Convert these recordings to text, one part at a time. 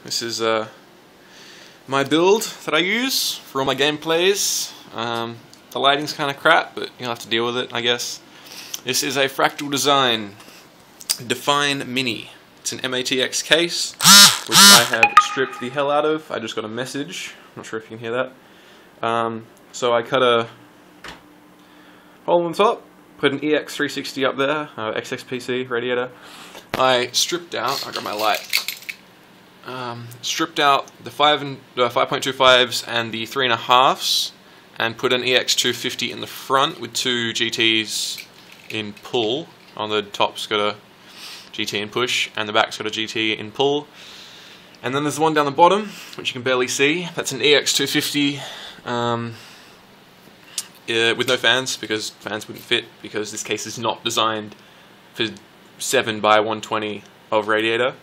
This is my build that I use for all my gameplays. The lighting's kind of crap, but you'll have to deal with it, I guess. This is a Fractal Design Define Mini. It's an MATX case, which I have stripped the hell out of. I just got a message. Not sure if you can hear that. So I cut a hole on the top, put an EX360 up there, XSPC radiator. I stripped out, I got my light, stripped out the 5.25s and the 3.5s and put an EX250 in the front with two GTs in pull. On the top's got a GT in push and the back's got a GT in pull. And then there's the one down the bottom, which you can barely see. That's an EX250 with no fans, because fans wouldn't fit, because this case is not designed for 7x120 of radiator.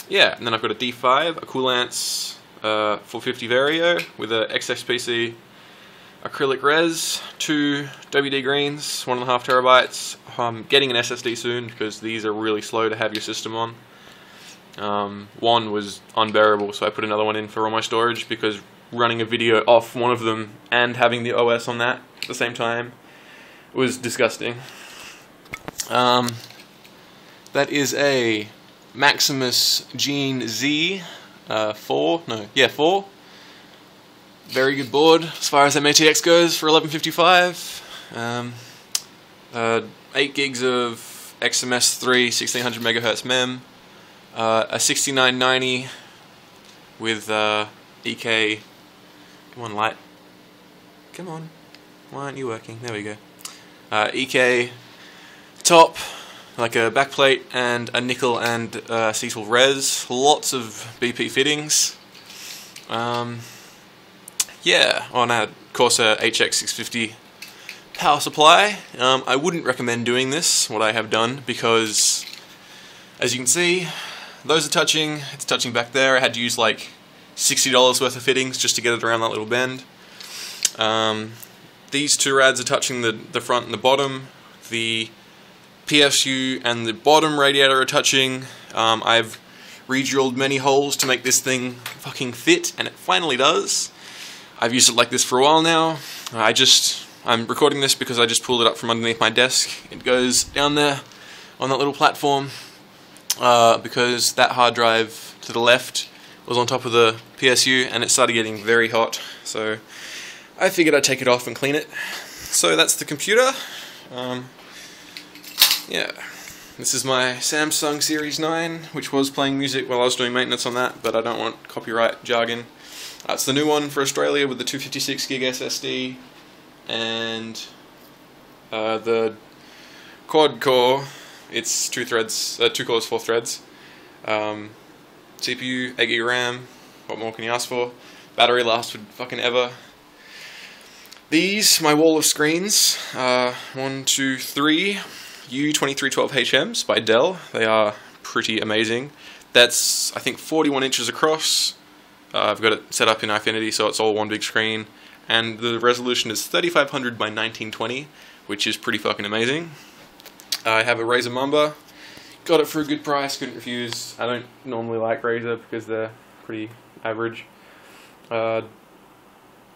Yeah, and then I've got a D5, a Koolance 450 Vario with a XSPC acrylic res, two WD greens, 1.5 terabytes. I'm getting an SSD soon because these are really slow to have your system on. One was unbearable, so I put another one in for all my storage, because running a video off one of them and having the OS on that at the same time was disgusting. That is a Maximus Gene-Z 4. Very good board as far as MATX goes for 1155. 8 gigs of XMS3 1600 megahertz mem. A 6990 with EK. Come on, light. Come on. Why aren't you working? There we go. EK top, like a backplate, and a nickel and acetyl res. Lots of BP fittings. Yeah, on a Corsair HX650 power supply. I wouldn't recommend doing this, what I have done, because as you can see, those are touching, it's touching back there. I had to use like $60 worth of fittings just to get it around that little bend. These two rads are touching the front and the bottom. The PSU and the bottom radiator are touching. I've re-drilled many holes to make this thing fucking fit, and it finally does. I've used it like this for a while now. I'm recording this because I just pulled it up from underneath my desk. It goes down there on that little platform because that hard drive to the left was on top of the PSU and it started getting very hot. So I figured I'd take it off and clean it. So that's the computer. Yeah, this is my Samsung Series 9, which was playing music while I was doing maintenance on that, but I don't want copyright jargon. It's the new one for Australia with the 256 gig SSD and the quad core. It's 2 cores, 4 threads. CPU, 8 gig RAM. What more can you ask for? Battery lasts for fucking ever. These, my wall of screens, 1, 2, 3 U2312HMs by Dell. They are pretty amazing. That's, I think, 41 inches across. I've got it set up in Infinity, so it's all one big screen, and the resolution is 3500 by 1920, which is pretty fucking amazing. I have a Razer Mamba, got it for a good price, couldn't refuse. I don't normally like Razer because they're pretty average.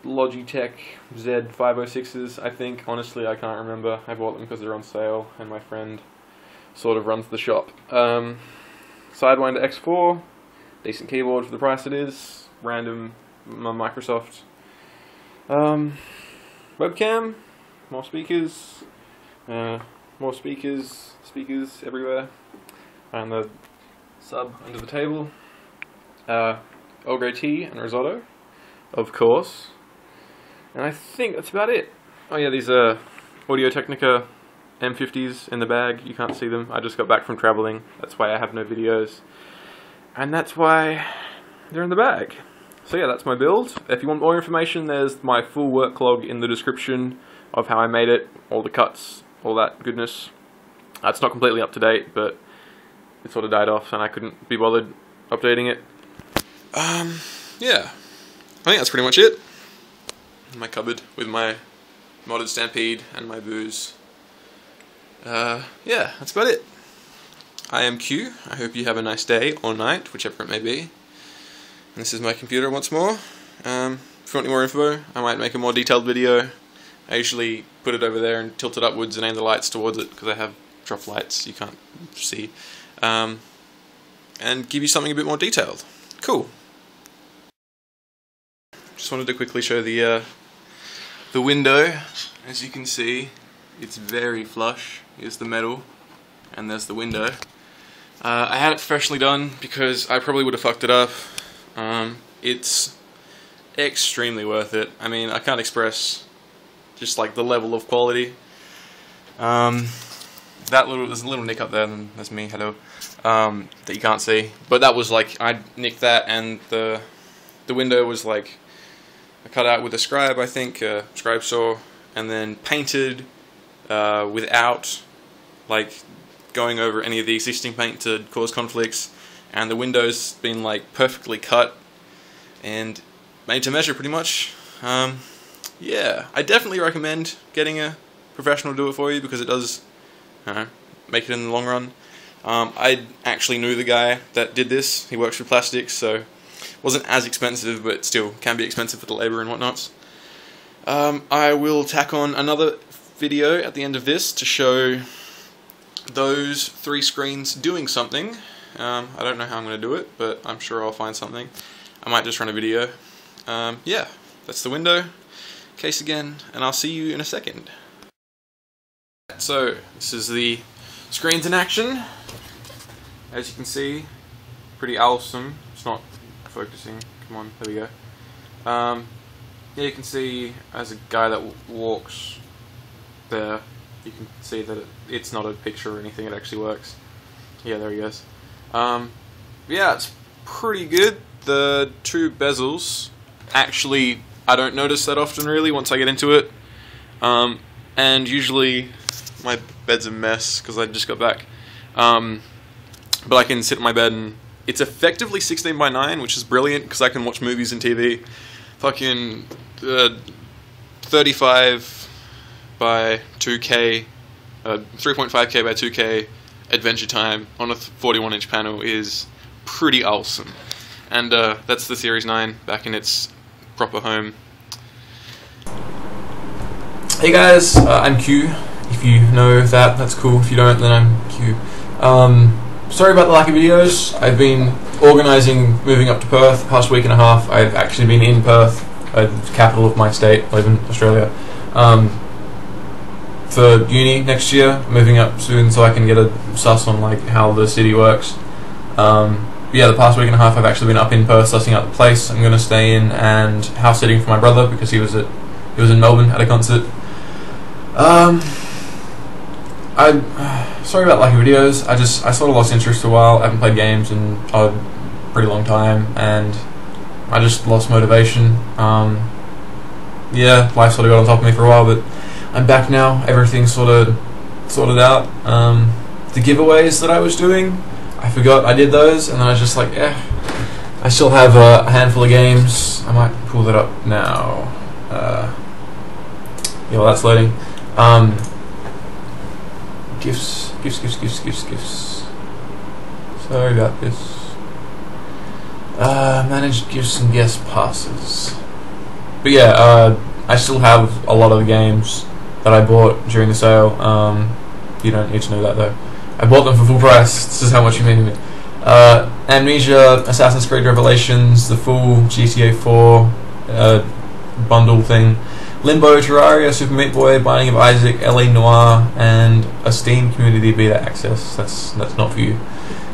Logitech Z506s, I think. Honestly, I can't remember. I bought them because they're on sale, and my friend sort of runs the shop. Sidewinder X4, decent keyboard for the price it is. Random Microsoft. Webcam, more speakers everywhere, and the sub under the table. Earl Grey tea and risotto, of course. And I think that's about it. Oh yeah, these are Audio-Technica M50s in the bag. You can't see them. I just got back from traveling. That's why I have no videos. And that's why they're in the bag. So yeah, that's my build. If you want more information, there's my full work log in the description of how I made it, all the cuts, all that goodness. It's not completely up to date, but it sort of died off and I couldn't be bothered updating it. Yeah, I think that's pretty much it. My cupboard with my modded Stampede and my booze. Yeah, that's about it. I am Q. I hope you have a nice day or night, whichever it may be. And this is my computer once more. If you want any more info, I might make a more detailed video. I usually put it over there and tilt it upwards and aim the lights towards it because I have drop lights you can't see. And give you something a bit more detailed. Cool. Just wanted to quickly show the window. As you can see, it's very flush. Here's the metal, and there's the window. I had it professionally done because I probably would have fucked it up. It's extremely worth it. I mean, I can't express just like the level of quality. There's a little nick up there, and that's me, hello, that you can't see. But that was like, I nicked that, and the window was like, I cut out with a scribe, I think, scribe saw, and then painted without like going over any of the existing paint to cause conflicts, and the window's been like perfectly cut and made to measure pretty much. Yeah, I definitely recommend getting a professional to do it for you because it does make it in the long run. I actually knew the guy that did this. He works with plastics, so it wasn't as expensive, but still can be expensive for the labor and whatnots. I will tack on another video at the end of this to show those 3 screens doing something. I don't know how I'm going to do it, but I'm sure I'll find something. I might just run a video. Yeah, that's the window. Case again, and I'll see you in a second. So, this is the screens in action. As you can see, pretty awesome. It's not focusing. Come on, there we go. Yeah, you can see as a guy that walks there, you can see that it's not a picture or anything, it actually works. Yeah, there he goes. Yeah, it's pretty good. The 2 bezels, actually, I don't notice that often really once I get into it. And usually, my bed's a mess because I just got back. But I can sit in my bed and it's effectively 16 by 9, which is brilliant because I can watch movies and TV. Fucking 35 by 2K, 3.5K by 2K Adventure Time on a 41-inch panel is pretty awesome. And that's the Series 9 back in its proper home. Hey guys, I'm Q. If you know that, that's cool. If you don't, then I'm Q. Sorry about the lack of videos. I've been organising moving up to Perth the past week and a half. I've actually been in Perth, the capital of my state. I live in Australia. For uni next year, moving up soon so I can get a suss on like how the city works. Yeah, the past week and a half I've actually been up in Perth sussing out the place I'm going to stay in and house sitting for my brother because he was in Melbourne at a concert. Sorry about lack of videos. I sort of lost interest for a while. I haven't played games in a pretty long time, and I just lost motivation. Yeah, life sort of got on top of me for a while, but I'm back now. Everything's sort of sorted out. The giveaways that I was doing, I forgot I did those, and then I was just like, I still have a handful of games. I might pull that up now. Yeah, well, that's loading. Gifts. Sorry about this. Managed gifts and guest passes. But yeah, I still have a lot of the games that I bought during the sale. You don't need to know that though. I bought them for full price. This is how much you mean to me. Amnesia, Assassin's Creed Revelations, the full GTA 4 bundle thing. Limbo, Terraria, Super Meat Boy, Binding of Isaac, LA Noire, and a Steam Community Beta Access. That's not for you.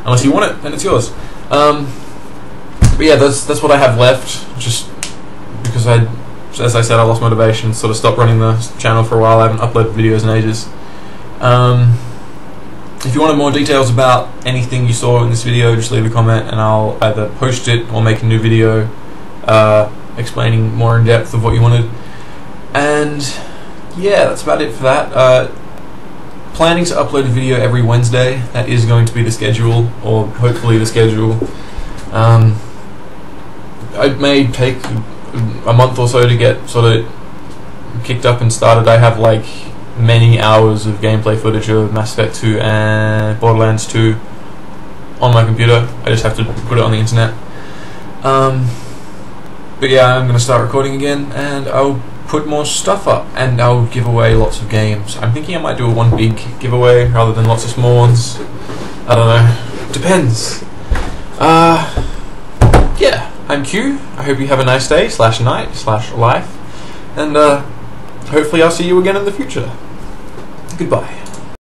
Unless you want it, then it's yours. But yeah, that's what I have left. Just because as I said, I lost motivation, sort of stopped running the channel for a while. I haven't uploaded videos in ages. If you wanted more details about anything you saw in this video, just leave a comment and I'll either post it or make a new video explaining more in depth of what you wanted. And yeah, that's about it for that. Planning to upload a video every Wednesday. That is going to be the schedule, or hopefully the schedule. It may take a month or so to get sort of kicked up and started. I have like many hours of gameplay footage of Mass Effect 2 and Borderlands 2 on my computer. I just have to put it on the internet. But yeah, I'm going to start recording again, and I'll put more stuff up, and I'll give away lots of games. I'm thinking I might do one big giveaway rather than lots of small ones. I don't know. Depends. Yeah, I'm Q. I hope you have a nice day, /night, /life, and hopefully I'll see you again in the future. Goodbye.